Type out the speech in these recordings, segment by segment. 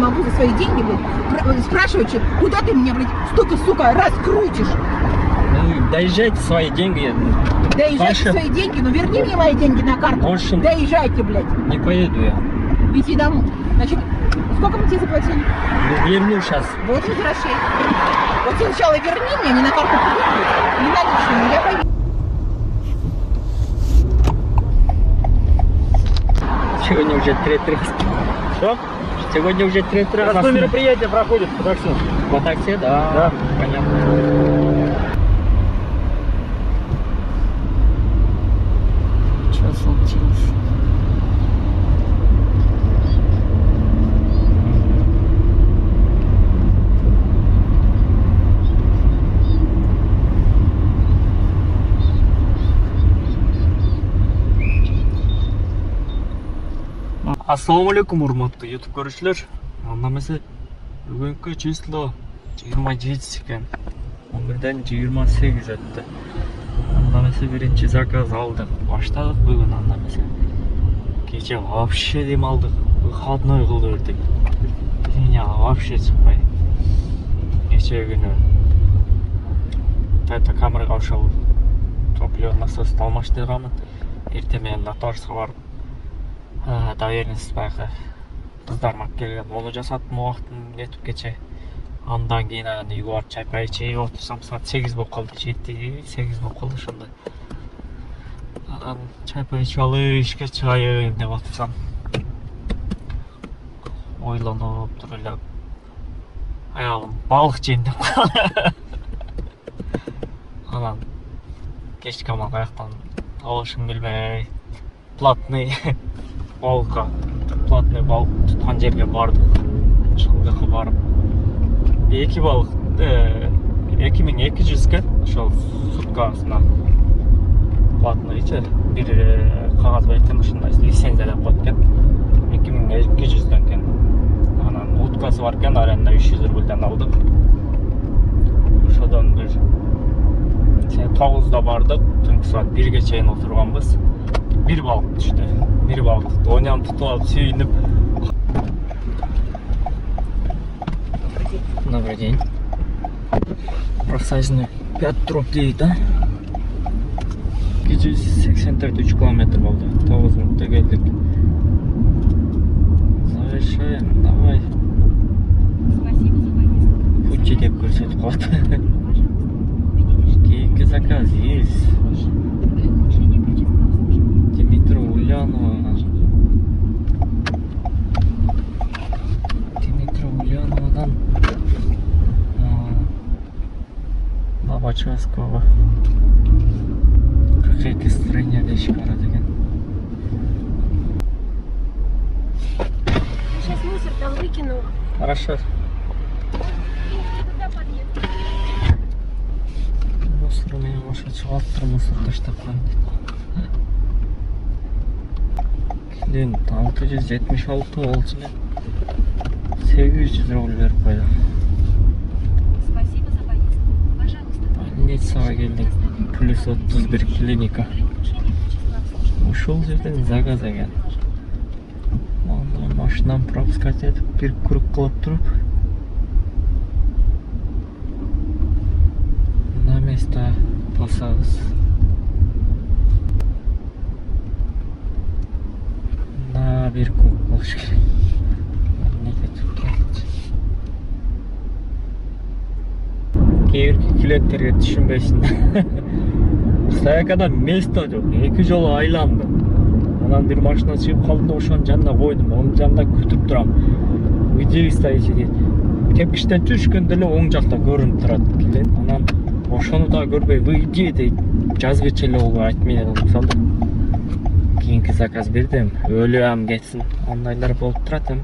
могу за свои деньги, блядь, спрашивать, куда ты меня, блядь, столько, сука, раз крутишь? Ну, доезжайте свои деньги. Доезжайте свои деньги, но верни мне мои деньги на карту. Очень. Доезжайте, блядь. Не поеду я. Иди домой. Значит, сколько мы тебе заплатили? Ну, верну сейчас. 80 грошей. Вот сначала верни мне, не на карту, не наличными, я пойду. Сегодня уже третий раз. Что? Сегодня уже третий раз. Какое мероприятие проходит по такси? По такси, да. Да. Понятно. Что случилось? Ассалаумалейкум, урматтуу YouTube көрүүчүлөр. Мына бүгүнкү число 27 экен. 11-ден 28 өттү. Мына биринчи заказ алдык. Баштадык бүгүн анда кече вообще дем алдык. Выходной кылып бердик. Меня вообще чыкпай. Кече күнү тата камерага ошол топливо насос алмаштырганмын. Эртең менен нотариуска барып доверенность байкы кыздармак келген, оны жасаттым убактын жетип кече. Андан кийин үйгө барып чай пай ичип отурсам саат 8 болуп калды, 7-8 болуп калды ошондой. Анан чай пай ичип алып ишке чыгайын деп отурсам ойлонуп туруп эле аялым балык жейм деп калды. Анан кечки амал каяктан алышын билбей платный балык туткан жерге бардык. Ошол жака барып 2 балык 2200 экен. Ошол суткасына платныйчы бир кагаз бар экен, ушундай лицензия деп коет экен. 2200 экен. Анан уткасы бар экен, аренда 300 рубльден алдык. Ошодон бир 9-да бардык, түнкү саат 1-ге чейин отурганбыз. Bir balık düştü. Bir balık tuttu. Oynayalım tutu alıp inip. Добрый день. Профсоюзный 5 троп дейт, да? 284 километр болды. 9 минутта келдик. Завершаем. Давай. Пути деп көрсөтүп калат. Кейинки заказ есть. Ульяновадан Новоческого 42 строение дешик барат экен. Сейчас мусор там выкину. Хорошо. Мусор менен ошо чыгып мусор таштап коем. Клиент 676 болчу эле. 800 рубль берип койду. Спасибо за поездку. Пожалуйста. Больницага келдик. Плюс 31 клиника. Ушул жерден заказ экен. Анда машинаны пропускать этип, бир круг кылып туруп, на место басабыз. На бир круг болуш керек. Кейбір клиенттерге түшүнбөйсүң. Стоякада место жок. 2 жолу айландым. Анан бир машина чыгып калды да ошонун жанына койдум. Онун жанында күтүп турам. Где вы стоите дейт. Тепкичтен түшкөндө эле оң жакта көрүнүп турат клиент. Анан ошону да көрбөй, вы где дейт. Жазгыча эле болуп айтмай эле салдым. Кийинки заказ бердим. Өлүм кетсин. Андайлар болуп турат эми.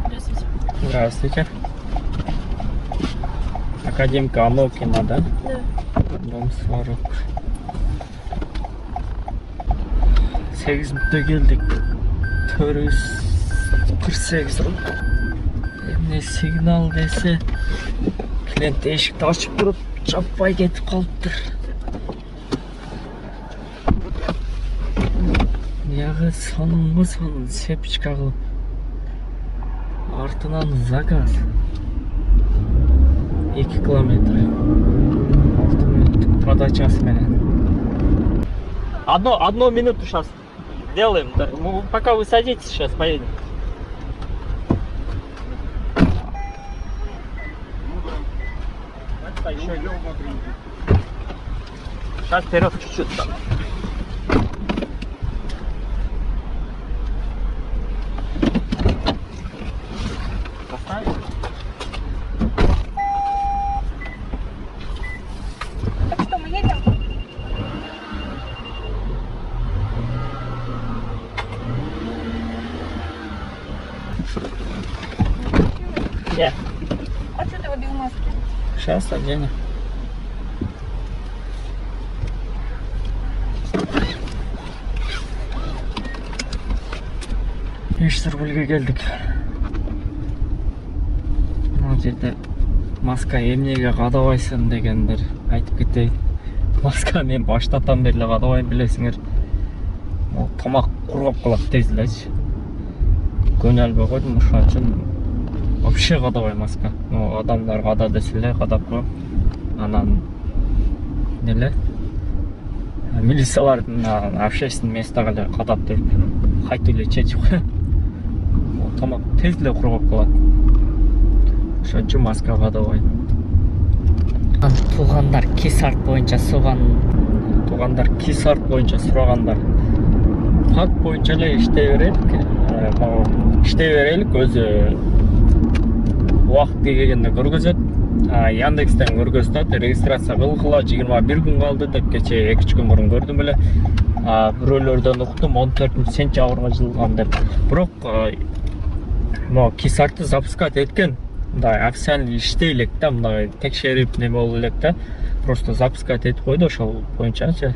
Здравствуйте. Здравствуйте. Академика Анокина, да? Да. Дом 40. 8 минутта келдик. 448 рубль. Эмне сигнал десе, клиент эшикти ачып туруп, жаппай кетип калыптыр. Ағы сонын сепичка қылып. Артынан заказ. 2 километр. 6 минуттық подачасы менен. Одну минуту сейчас делаем. Да. Ну, пока вы садитесь, сейчас поедем. Сейчас вперед чуть-чуть. Поставим? Так что, мы едем? Где? А что ты в этой маске? Сейчас оденем. Ешсіргүлге келдік. Мына жерде маска эмнеге кадабайсың дегендер айтып кетейин. Маска мен баштатам бери кадабайм билесиңер. Ол тамак кургап калат тез элечи. Көнөлбөй койдум, ошон үчүн вообще кадабай маска. Адамдар када десе эле кадап коем. Анан эле милициялардын общественный местага эле кадап туруп кайтып эле чечип коем. Тамак тез эле кургап калат. Ошон үчүн маска кадабайм. Туугандар кисарт боюнча сурагандар. Факт боюнча эле иштей берелик. Өзү убакыт келгенде көргөзөт. Яндекстен көргөзөт. Регистрация кылгыла 21 күн калды деп кече 2-3 күн мурун көрдүм эле. Бирөөлөрдөн уктум 14-сентябрга жылган деп. Бирок mo кисартты запускать эткен. Мындай официально иштей элек да, мындай текшерип неме боло элек да. Просто запускать этип койду ошол боюнчачы.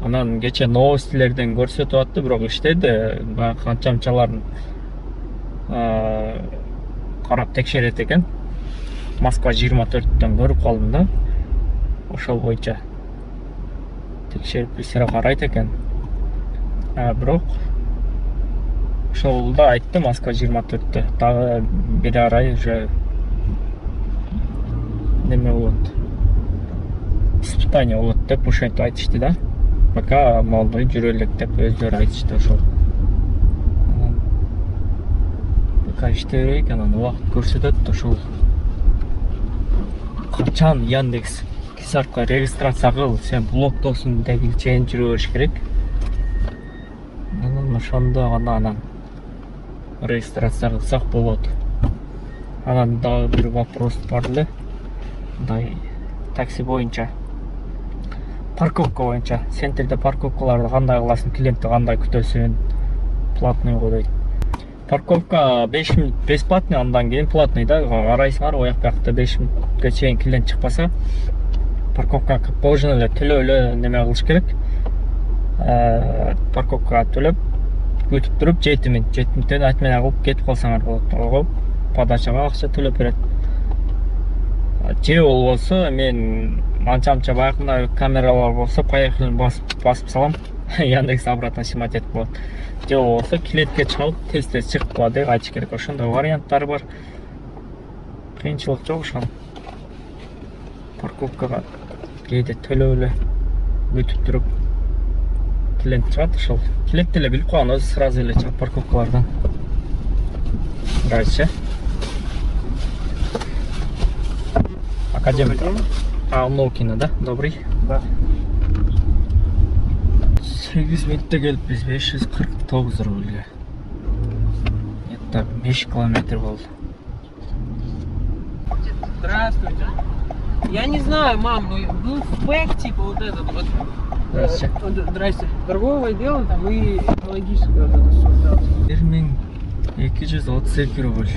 Анан кече новостилерден көрсөтүп атты, бирок иштеди. Канча-канчаларын карап текшерет экен. Москва 24-төн көрүп калдым да. Ошол боюнча текшерип бисире карайт экен. Бирок ошол да айтты Москва 24-тө. Дагы бир ай уже неме болот. Испытание болот деп ошентип айтышты да. Пока молдой жүрө элек деп өздөрү айтышты ошол. Пока иштей берейик, анан убакыт көрсөтөт ошол. Качан Яндекс кисартка регистрация кыл, сен блоктосуң деген чейин жүрө бериш керек. Анан ошондо анан регистрация кылсак болот. Анан дагы бир вопрос бар эле. Мындай такси боюнча, парковка боюнча, центрде парковкаларды кандай кыласың, клиентти кандай күтөсүң? Платный го дейт. Парковка 5 минут бесплатный, андан кийин платный да. Карайсыңар, ояк бакта 5 минутка чейин клиент чыкпаса, парковка как положено эле төлөп эле неме кылыш керек. Парковкага төлөп күтүп туруп 7 минуттан отмена кылып кетип калсаңар болот. Ого, подачага акча төлөп берет. Же болбосо мен анча байкында камералар болсо поехали басып салам. Яндекс обратно снимать этип коет. Же болбосо клиентке чалып тез чыгып кала деп айтыш керек. Ошондой варианттар бар. Кыйынчылык жок ошон. Парковкага кээде төлөп эле күтүп туруп клиент чыгат, ошол клиент эле билип калган, өзү сразу эле чыгып парковкалардан. Дальше. Академик. Новкина, да? Добрый? Да. 8 минутта келиппиз, 549 рубльге. Это 5 километр болду. Здравствуйте. Я не знаю, мам, ну был фэк, типа вот этот вот. Здравствуйте. Здрасте. Торгового отдела там и экологического вот это все. Да. 1232 рубль.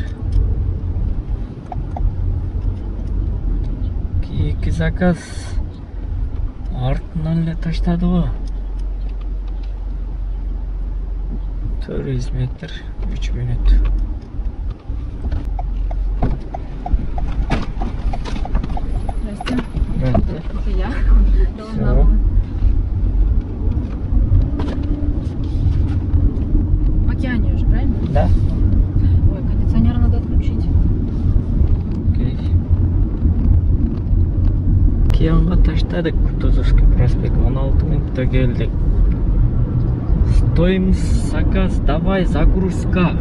Кийинки заказ артынан эле таштады го. 400 метр, 3 минут. Здрасте. Здравствуйте. Это я. Всё. Кутузовский проспект 16 минутта келдик. Стоимость заказ, давай загрузка.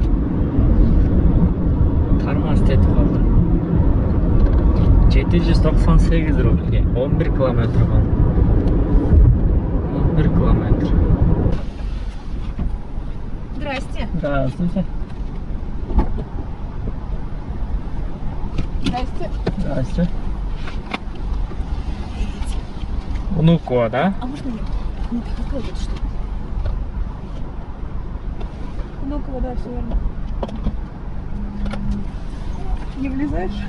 Тормоз tetip kaldı. 798 rubelge 11 kilometre kaldı. 11 kilometre. Здрасте. Здравствуйте. Здрасте. Здравствуйте. Внукова, да? А можно мне? Ну, какая вот что? Ну-ка, да, все верно. Не влезаешь?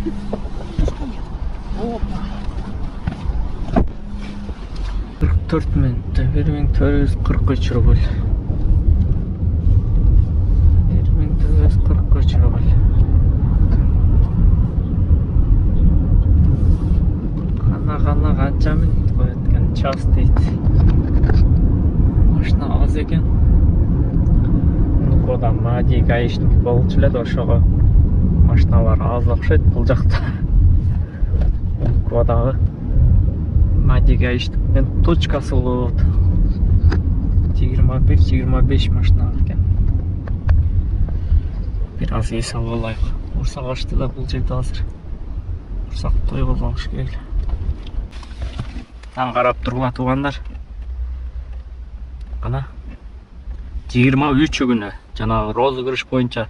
Опа. 44 минутта 1443 rubel. 1443 rubel. Qana qancha minut qo'yayotgan час deydi. Mashina oz ekan. Nukodan Madi гаишник болуп келет, ошого машиналар аз окшойт бул жакта. Нукодагы Madi гаишниктин точкасы болот. 21-25 машина экен. Бир аз эсеп алайык. Урсак ачты да бул жерде азыр. Урсак тойгозмош керек. Таң карап тургула туугандар. Кана 23 күнү жанагы розыгрыш боюнча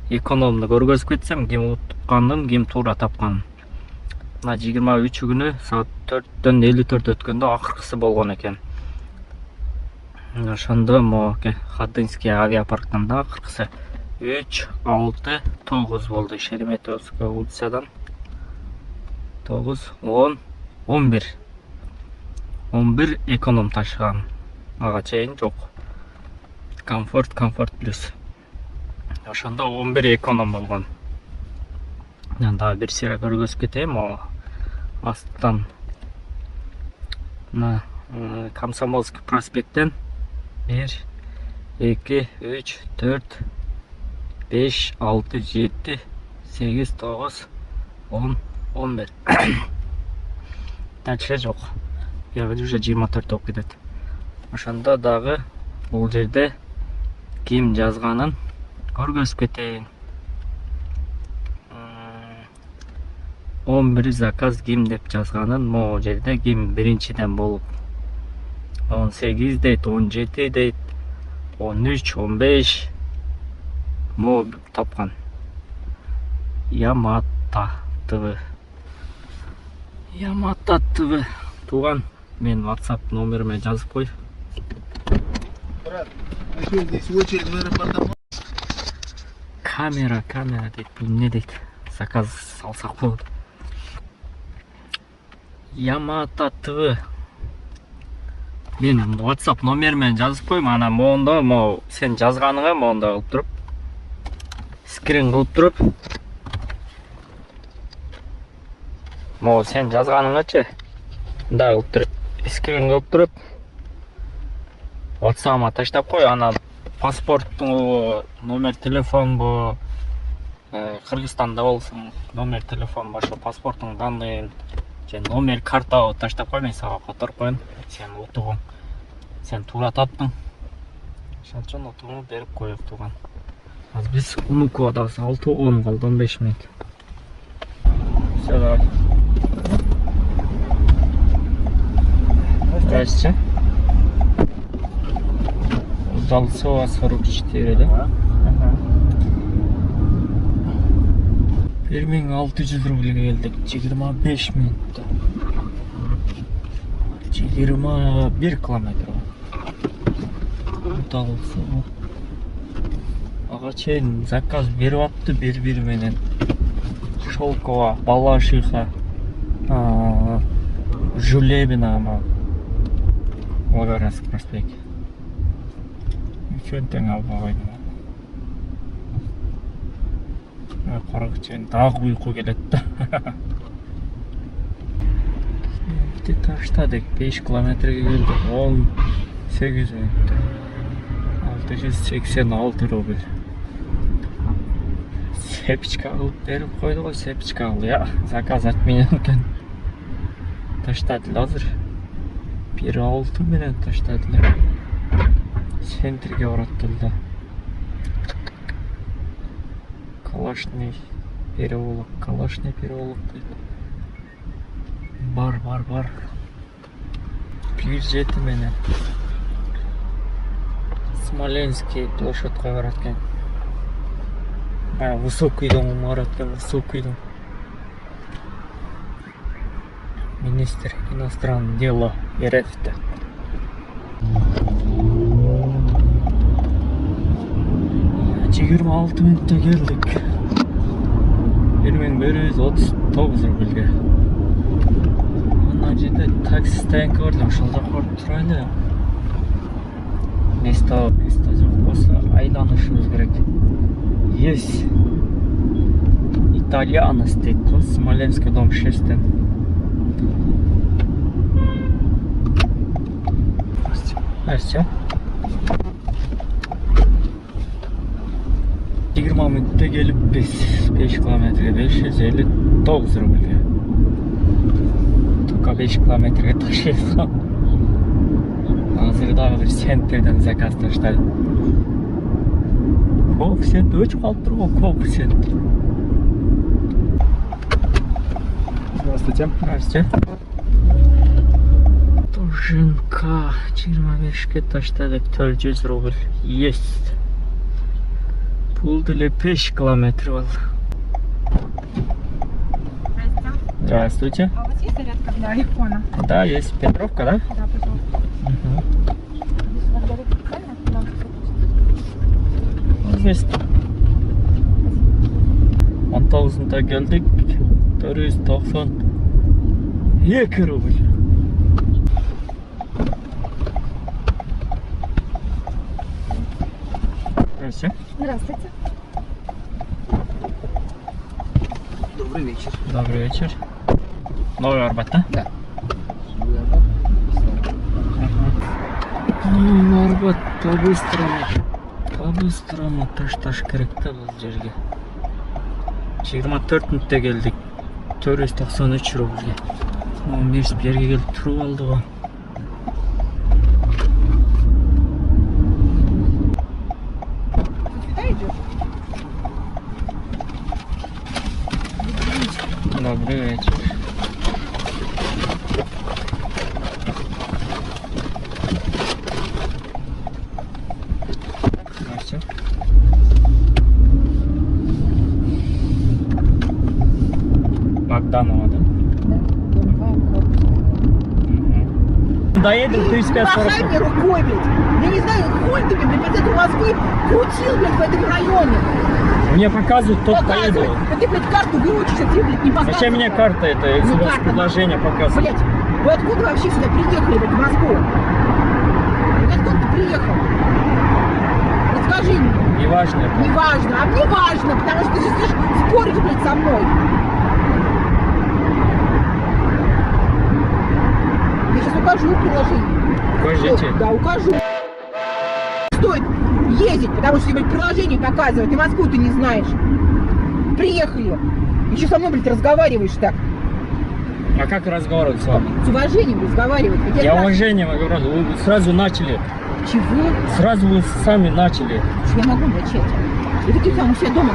экономду көргөзүп кетсем, ким уткандын, ким туура тапканын. Мына 23 күнү саат 4-төн 54 өткөндө акыркысы болгон экен. Ошондо моке Хатынский авиапарктан да акыркысы 3, 6, 9 болду. Шереметьевская улицадан 9, 10, 11. 11 эконом ташыган. Ага чейин жок. Комфорт плюс. Ошондо 11 эконом болгон. Дагы бир сыйра көргөзүп кетейин. Астан на Комсомольский проспекттен 1, 2, 3, 4, 5, 6, 7, 8, 9, 10, 11. Дальше жок. Бияга уже 24 болуп кетет. Ошондо дагы бул жерде ким жазганын көргөзүп кетейин. 11 заказ ким деп жазганын могу жерде ким биринчиден болуп 18 дейт, 17 дейт, 13, 15 могу тапкан. Ямата ТВ. Ямата ТВ. Туган, мен WhatsApp номериме жазып кой. Брат, а что здесь в очередь в аэропорту? Камера дейт, бул эмне дейт? Заказ алсак болот. Ямата ТВ. Мен WhatsApp номеримен жазып койм, ана моундо, могу сен жазганыңа моунда кылып туруп, скрин кылып туруп, могу сен жазганыңачы мындай кылып туруп, скрин кылып туруп, WhatsApp'ыма таштап кой, ана паспорттун номер телефон бу, Кыргызстанда болсун, номер телефон башка паспорттун данныйын, же номер карта таштап кой, мен сага которуп коеюн, сен утугуң. Сен туура таптың. Ошон үчүн утугуңду берип коёк туган. Азыр биз Унуковада 6-10 калды, 15 минут. Всё, давай. Здрасте. Удальцова 44, да? 1600 рубльге келдик, 25 минутта. 21 километр. Удальцова. Ага чейин заказ берип атты бири-бири менен. Шолкова, Балашиха, Жулебина, Волгоградский проспект. Үчөн тең алба койдум. Карак чейин дагы уйку келет да. Бити таштадык, 5 километрге келдик, 18 минутта. 686 рубль. Сепичка кылып берип койду го, сепичка кыл, я заказ отменен экен. Таштады азыр. 1.6 менен таштадылар. Центрге бараттылар. Калашный переулок дейді. Бар. 1.7 менен Смоленский площадька бараткен. Высокий дом бараткен, высокий дом. Министр иностранных дел РФ. 26 минутта келдик. 1139 рубльге. Ана жерде такси стоянка бар, ошол жака барып турайлы. Место жок болсо айланышыбыз керек. Есть Итальянос дейт го, Смоленский дом 6-тен. Здрасте. 20 минутта келип 5 километрге 559 рубльге. Только 5 километрге ташыйбыз. Азыр дагы бир центрден заказ таштадым. Коэффициент өчүп калыптыр го, коэффициент. Здравствуйте. Здравствуйте. Тушинка 25-ке таштадык, 400 рубль. Есть. Пул деле 5 километров был. Здравствуйте. А у вас есть зарядка для айфона? Да, есть. Петровка, да? Да, пожалуйста. Здесь у вас горит специально? Да. Здесь. 19-да келдик. 492 рубль. Здравствуйте. Здравствуйте. Добрый вечер. Добрый вечер. Новый Арбат, да? Да. Новый Арбат по-быстрому ташташ керек да бул жерге. 24 минутта келдик. 493 рубльге. Мерс берге келип туруп алды го. Добрый вечер. Здравствуйте. Богданова, да? Доеду 35-40. Махай мне рукой, блядь. Я не знаю, хуй ты, блядь, по центру Москвы крутил, блядь, в этом районе. Мне показывают, тот поеду. Показывай. Да ты, блядь, карту выучишь, а ты, блядь, не показывай. Зачем мне карта это? Если у вас карта. предложение показывает. Блядь, вы откуда вообще сюда приехали, блядь, в Москву? Вот откуда ты приехал? Расскажи мне. Неважно это. Не важно, а мне важно, потому что ты сейчас споришь, блядь, со мной. Я сейчас укажу приложение. Покажите. Да, укажу. Стоит ездить, потому что тебе, блядь, приложение показывает, и Москву ты не знаешь. Приехали. Еще со мной, блядь, разговариваешь так. А как разговаривать с вами? С уважением разговаривать. Я Я спрашиваю, уважением говорю. Вы сразу начали. чего? Сразу вы сами начали. Что я могу начать? И такие там у себя дома,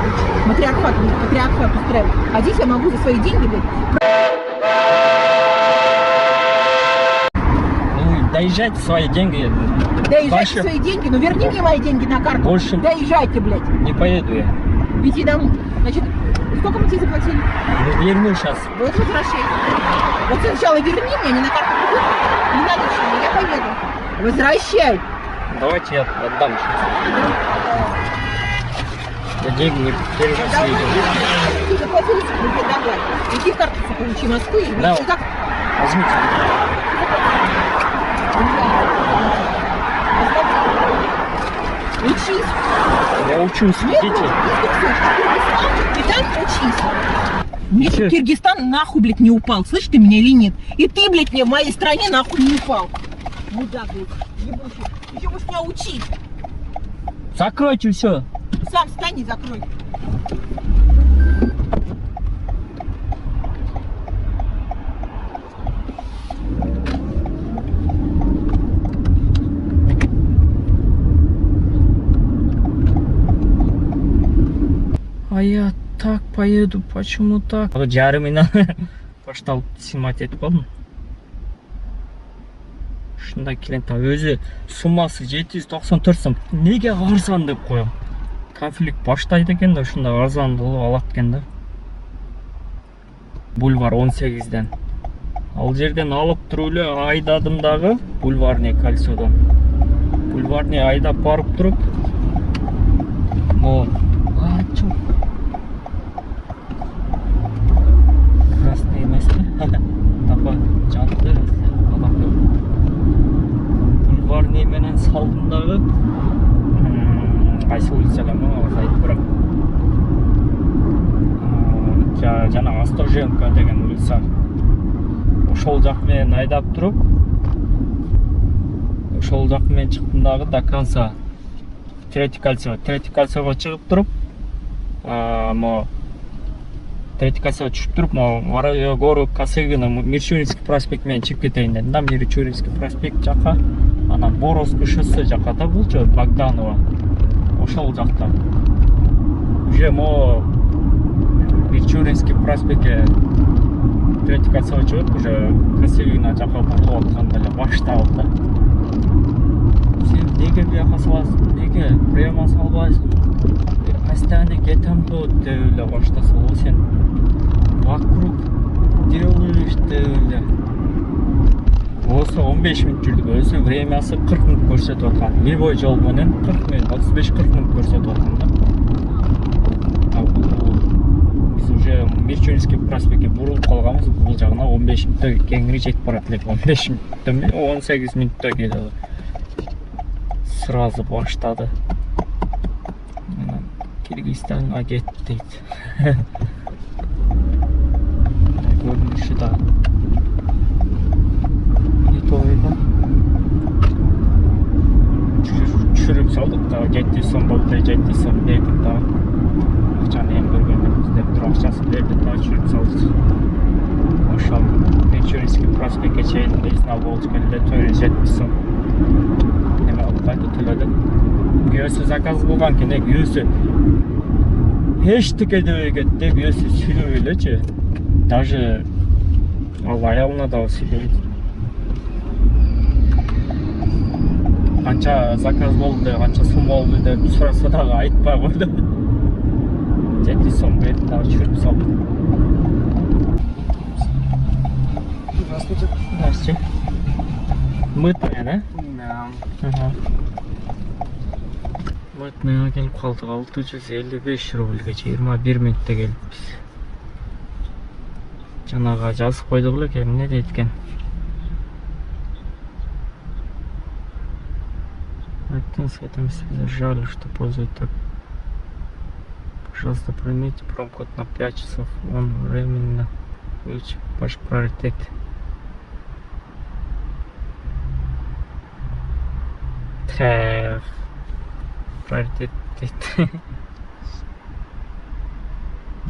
блядь, матриархат устраивать. А здесь я могу за свои деньги, блядь, Ну, доезжайте свои деньги. доезжайте Ваши- свои деньги, ну верни мне мои деньги на карту. Больше- Доезжайте, блядь. Не поеду я. Иди домой. Значит, сколько мы тебе заплатили? Верну сейчас. Вот возвращай. Вот сначала верни мне, не на карту кредит, не наличные, я поеду. Возвращай. Давайте я отдам сейчас. Я деньги не перевозили. Ты заплатил, тебе давай. Иди карточку получи Москвы. И Да. как? Возьмите. Учись. Я учусь. Нет, Идите. и там учись. Мне Чё? Киргизстан нахуй, блядь, не упал. Слышишь ты меня или нет? И ты, блядь, мне в моей стране нахуй не упал. Мудак, блядь, ебучий. Еще будешь меня учить. Закройте все. Сам встань и закрой. я так поеду, почему так? Жарымына башталып снимать етіп қалдым. Шында клиент өзі суммасы 794 сом. Неге арзан деп қоям? Конфликт баштайды екен да, шында арзан болып алады екен да. Бульвар 18-ден. Ал жерден алып тұрулы айдадымдағы бульварный кольцодан. Бульварный айдап барып тұрып. О, чоқ. Красный емес пе? Тапа жанды бульварный менен салдымдағы. Қайсы улицаға ма айтып бұрам. Жана Остоженко деген улица. Ошол жақмен айдап тұрып, ошол жақмен чықтымдағы до конца третий кольцоға шығып тұрып, третий кольцоға түшіп тұрып, гору Косыгина Мичуринский проспект мен чип кетейін дедім да. Мичуринский проспект жаққа, ана Боровский шоссе жаққа да болчу, Богданова. Ошол жақта. Уже Мичуринский проспектке третий кольцоға шығып, уже Косыгина жаққа бұрылып атқанда эле башталды да. Сен неге бияқа саласың, неге прямо салбайсың? Постоянно кетем ғой деп эле баштаса, ол сен вокруг делаешь деп эле. Осы 15 минут жүрдік, өзі времясы 40 минут көрсетіп атқан. Левой жол менен 40 минут, 35-40 минут көрсетіп атқан да. Біз уже Мичуринский проспектке бұрылып қалғанбыз, бұл жағына 15 минутта кеңірек жетіп барады. 15 минутта, 18 минутта келді. Сразу баштады. Киргизстанға кетті дейді. Көрініші да. Не тойды? Жүріп салдық да, 700 сом болды, 700 сом бердік да. Ақшаны ең көргеніміз деп тұр, ақшасын берді да, жүріп салдық. Ошал Мичуринский проспектке чейін лесна болды келді, 470 сом. Неме алып қайты төледі. Гүйесі заказ болған кен, гүйесі ештіке дөйгет деп гүйесі сүйліп елечі. Даже ал аялына да сүйлейді. Қанша заказ болды, қанша сум болды деп сұраса дағы айтпай қойды. 700 сом берді дағы жүріп салды. Здравствуйте. Здравствуйте. Мытная, да? Да. Мытныйға келіп қалдық, 655 рубльге 21 минутта келіппіз. Жаңаға жазып қойдық өлі кем не дейткен. С этим жаль, что пользует так. Пожалуйста, примите промокод на 5 часов. Он временно увеличит ваш приоритет. Приоритет.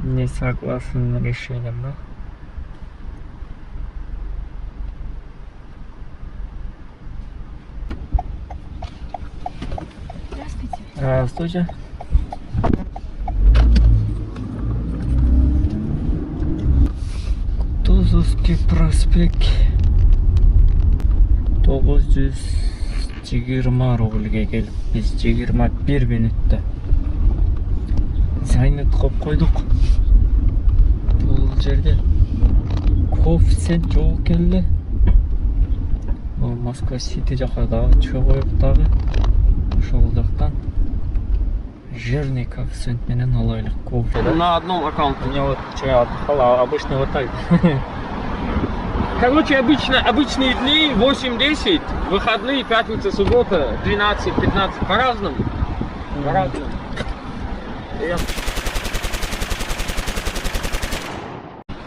Не согласен с решением, да? Здравствуйте. Здравствуйте. Кутузовский проспект 920 рубльге келіп, біз 21 минутта зайнет қоп қойдық. Бұл жерде коэффициент жоқ келді. Москва Сити жаққа да түші қойып дағы. Ошол жақтан жирный коэффициент менен алайлық кофе. На одном аккаунте. У меня вот вчера отдыхала, обычно вот так. Короче, обычные дни 8-10, выходные, пятница, суббота 12-15, по-разному. По-разному.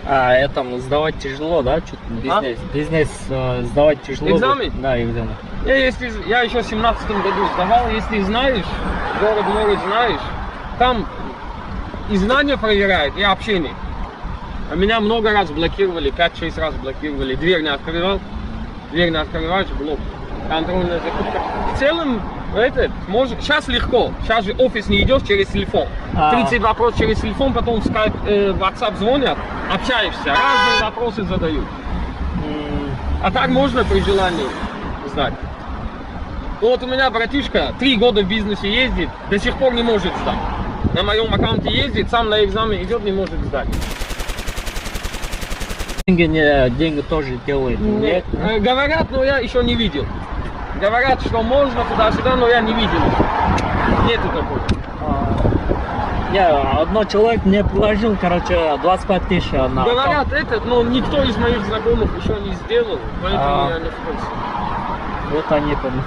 Этому сдавать тяжело, да? Бизнес сдавать тяжело. Экзамен? Да, экзамен. Я еще в 17-м году сдавал, если знаешь, город знаешь, там и знания проверяют, и общение. А меня много раз блокировали, 5-6 раз блокировали. Дверь не открываешь, блок. контрольная закупка. В целом, сейчас легко. Сейчас же офис не идешь через телефон. 30 вопросов через телефон, потом в Skype, WhatsApp звонят, общаешься, разные вопросы задают. А так можно при желании сдать. Вот у меня братишка 3 года в бизнесе ездит, до сих пор не может сдать. На моем аккаунте ездит, сам на экзамен идет, не может сдать. Деньги тоже делают. Нет? Говорят, но я еще не видел. Говорят, что можно туда-сюда, но я не видел. Нету такого. Я одно человек мне предложил, короче, 25 тысяч на Говорят но никто из моих знакомых еще не сделал, поэтому я не в курсе. Вот они помню.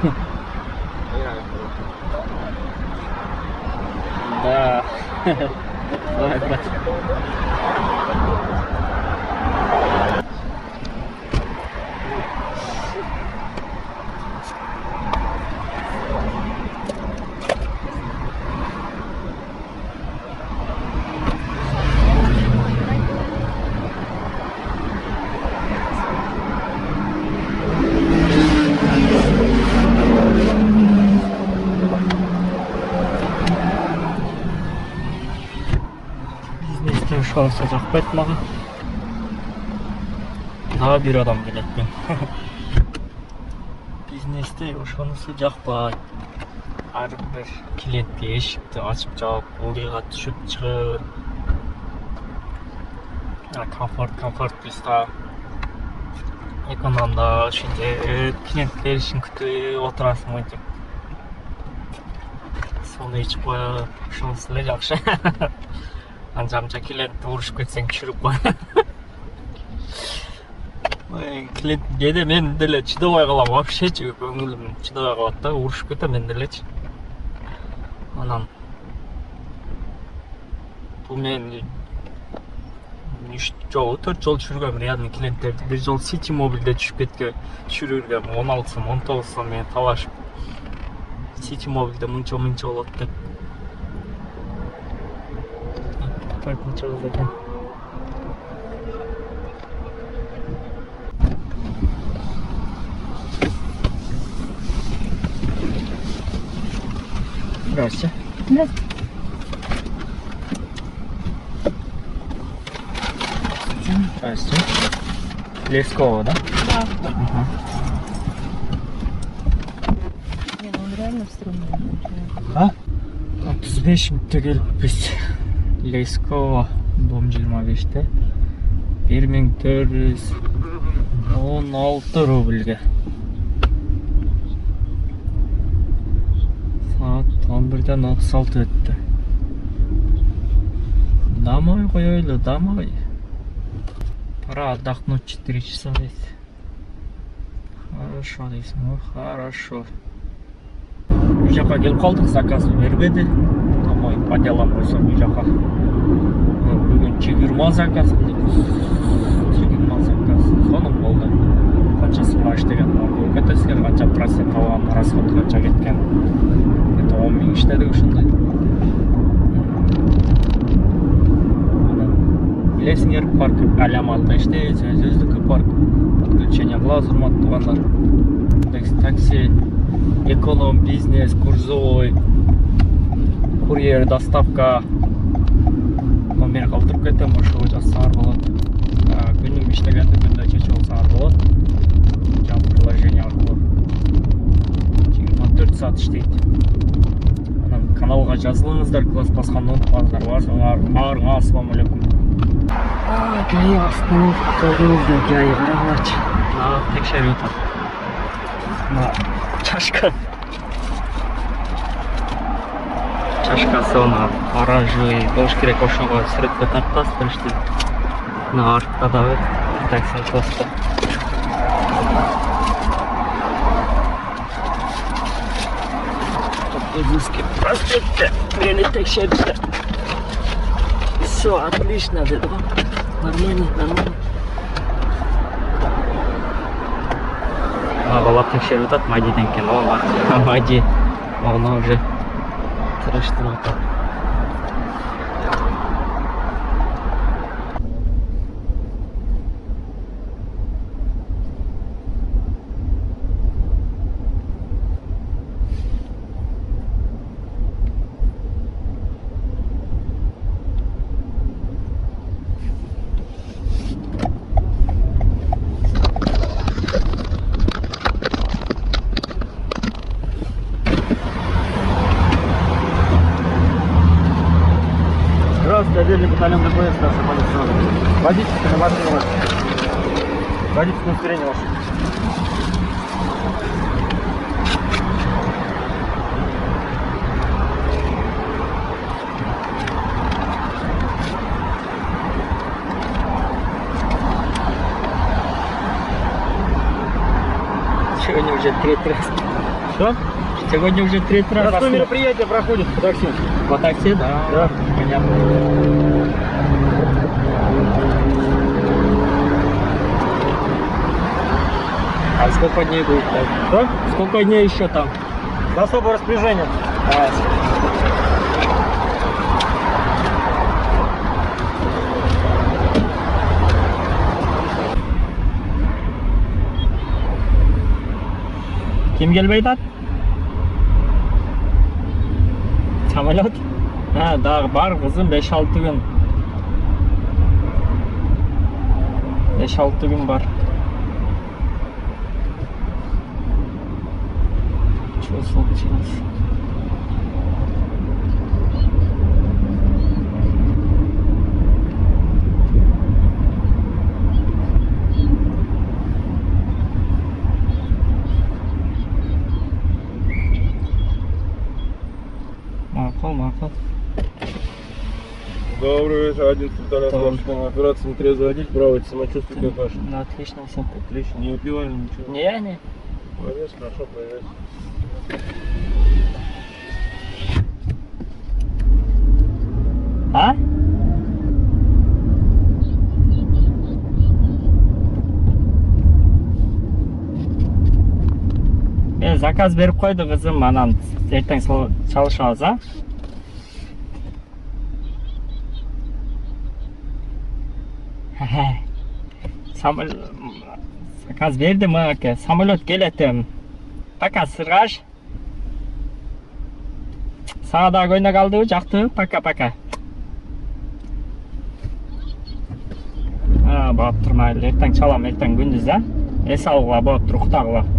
Да. Давай, брат. Ошонысы жакпайт мага. Дагы бир адам келет мен. Бизнесте ошонысы жакпайт. Ар бир клиентке эшикти ачып жаап, ылдыйга түшүп чыгып. Комфорт плюста. Экономда ушинтип клиент келишин күтүп отурасың мынтип. Сону ичип коюп, ошонусу эле жакшы. Анча клиентти урушуп кетсең түшүрүп кой. Клиент кээде мен деле чыдабай калам, вообще көңүлүм чыдабай калат да, урушуп кетем мен делечи. Анан бул мен 4 жолу түшүргөм реальный клиенттерди. Бир жолу City Mobile'де түшүргөм 16 сом, 19 сом мени талашып. City Mobile'де мынча болот деп. Ничего закон. Здравствуйте. Здравствуйте. Здравствуйте. Лескова, да? Да. Угу. Не, ну он реально стрёмный. А? 35 минутта келиппиз. Лескова дом 25-те 1416 рубльге. Saat 11'den 36 öttü. Домой коелу, домой. Пора отдохнуть 4 часа здесь. Хорошо дейсің, хорошо. Үй жаққа келіп қалдық, заказ бербеді. Домой по делам қойсам үй жаққа. Бүгін 20 заказ. 20 заказ. Соның болды. Қаншасы баш деген ол кетесіңер, қанша процент алған, расход қанша кеткен. Это 10 000 іштедік үшінді. Білесіңер, парк Аляматта іштейді, сөздікі парк. Подключение глаз ұрмат туғандар. Такси, эконом, бизнес, курсовой, курьер, доставка. Мен қалтырып кетем, ошо жасаңар болот. Күнүм иштегенде күндө чечип алсаңар болот. Жаңы приложение аркылуу 24 саат иштейт. Анан каналга жазылыңыздар, класс басканды унутпаңыздар. Баарыңа ассалам алейкум. Жай остановка жолдо, жай карагыч. Текшерип атат. Чашка. Чашкасы оны оранжевый болуш керек, ошого сүрөткө тартасыздар иштеп. Мына артта да бар, такси просто. Подгрузки проспекте мени текшеришти. Все, отлично, деди. Нормально. Бала текшерип атат, Мадиден экен, ол Мади. Оны уже тыраштырып атат. Отдельный батальон ДПС, старший полиция. Водительское машина ваша. Водительское удостоверение ваше. Сегодня уже третий раз. Что? Сегодня уже третий раз. Какое мероприятие проходит по такси? По такси, да? Да. Понятно. А сколько дней будет так? Что? Сколько дней еще там? За особое распоряжение. А, Kim kelmaydi? Samolyot? Ha, daha var kızım 5-6 gün. 5-6 gün var. Что случилось? Макал. Добрый вечер, 11 вторая Добрый. служба. Операция «Нетрезвый водитель», правое самочувствие как ваше? Ну, отлично все. Отлично, не выпивали ничего? Не. Молодец, хорошо, проверять. А? Заказ беріп қойды қызым, анан ертең çalışабыз, а? Заказ бердім, самолет келеді. Пока, сырғаш. Саға да көйнек алды, жақты. Пока. Болып тұрмайды, ертең çalам, ертең күндіз, а? Ес алуға болып тұр, ұқтағыла.